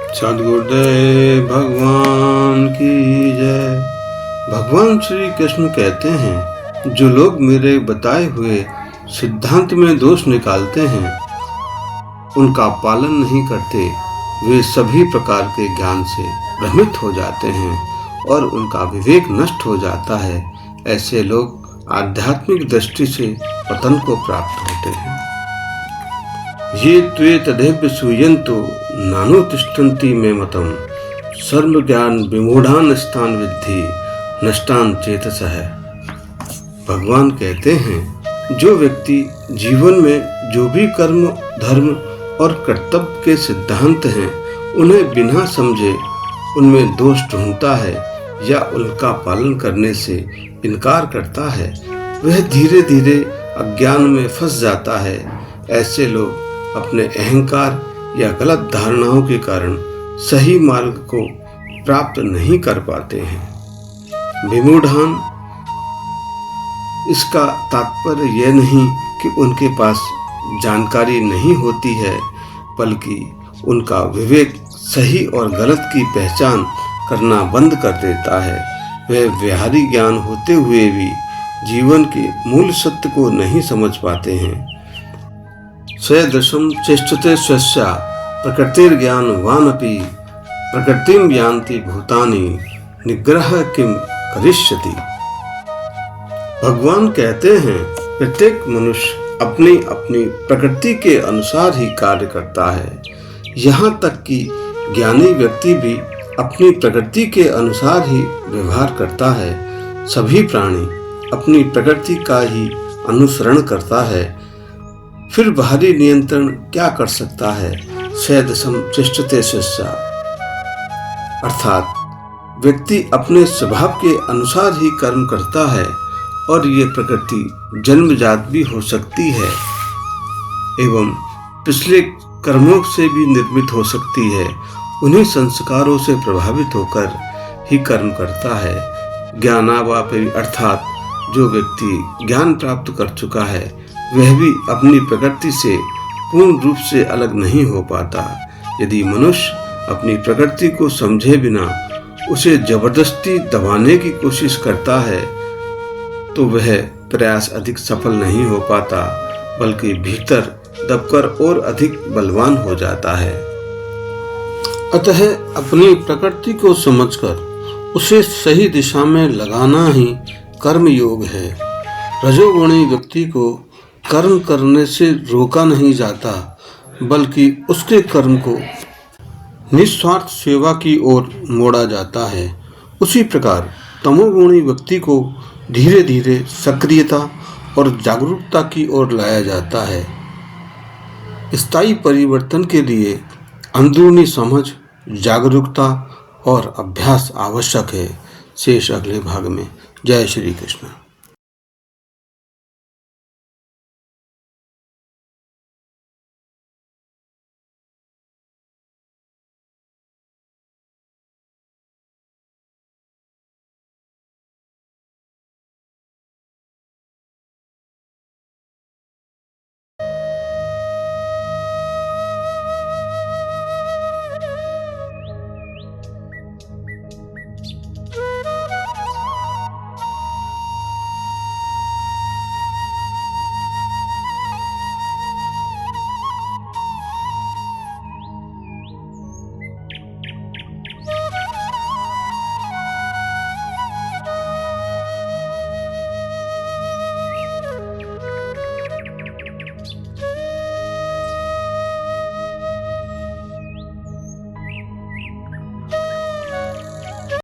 सद्गुरुदेव भगवान की जय। भगवान श्री कृष्ण कहते हैं, जो लोग मेरे बताए हुए सिद्धांत में दोष निकालते हैं, उनका पालन नहीं करते, वे सभी प्रकार के ज्ञान से भ्रमित हो जाते हैं और उनका विवेक नष्ट हो जाता है। ऐसे लोग आध्यात्मिक दृष्टि से पतन को प्राप्त होते हैं। ये त्वे तदेव सूयन्तो नानो तिष्ठन्ति मे मतम सर्व ज्ञान विमूढ़ान स्थान विद्धि नष्टान चेतसः। भगवान कहते हैं, जो व्यक्ति जीवन में जो भी कर्म, धर्म और कर्तव्य के सिद्धांत हैं, उन्हें बिना समझे उनमें दोष ढूंढता है या उनका पालन करने से इनकार करता है, वह धीरे धीरे अज्ञान में फंस जाता है। ऐसे लोग अपने अहंकार या गलत धारणाओं के कारण सही मार्ग को प्राप्त नहीं कर पाते हैं। विमूढ़ान, इसका तात्पर्य यह नहीं कि उनके पास जानकारी नहीं होती है, बल्कि उनका विवेक सही और गलत की पहचान करना बंद कर देता है। वह व्यवहारिक ज्ञान होते हुए भी जीवन के मूल सत्य को नहीं समझ पाते हैं। सदशम चेष्टते स्वस्या प्रकृतिर्ज्ञानवानपि प्रकृतिं यान्ति भूतानि निग्रह किम करिष्यति। भगवान कहते हैं, प्रत्येक मनुष्य अपनी अपनी प्रकृति के अनुसार ही कार्य करता है। यहाँ तक कि ज्ञानी व्यक्ति भी अपनी प्रकृति के अनुसार ही व्यवहार करता है। सभी प्राणी अपनी प्रकृति का ही अनुसरण करता है, फिर बाहरी नियंत्रण क्या कर सकता है। सदशम चेष्टते स्वस्या, अर्थात व्यक्ति अपने स्वभाव के अनुसार ही कर्म करता है और ये प्रकृति जन्मजात भी हो सकती है एवं पिछले कर्मों से भी निर्मित हो सकती है। उन्हीं संस्कारों से प्रभावित होकर ही कर्म करता है। ज्ञानावापि, अर्थात जो व्यक्ति ज्ञान प्राप्त कर चुका है, वह भी अपनी प्रकृति से पूर्ण रूप से अलग नहीं हो पाता। यदि मनुष्य अपनी प्रकृति को समझे बिना उसे जबरदस्ती दबाने की कोशिश करता है, तो वह प्रयास अधिक सफल नहीं हो पाता, बल्कि भीतर दबकर और अधिक बलवान हो जाता है। अतः अपनी प्रकृति को समझकर उसे सही दिशा में लगाना ही कर्म योग है। रजोगुणी व्यक्ति को कर्म करने से रोका नहीं जाता, बल्कि उसके कर्म को निस्वार्थ सेवा की ओर मोड़ा जाता है। उसी प्रकार तमोगुणी व्यक्ति को धीरे धीरे सक्रियता और जागरूकता की ओर लाया जाता है। स्थायी परिवर्तन के लिए अंदरूनी समझ, जागरूकता और अभ्यास आवश्यक है। शेष अगले भाग में। जय श्री कृष्ण।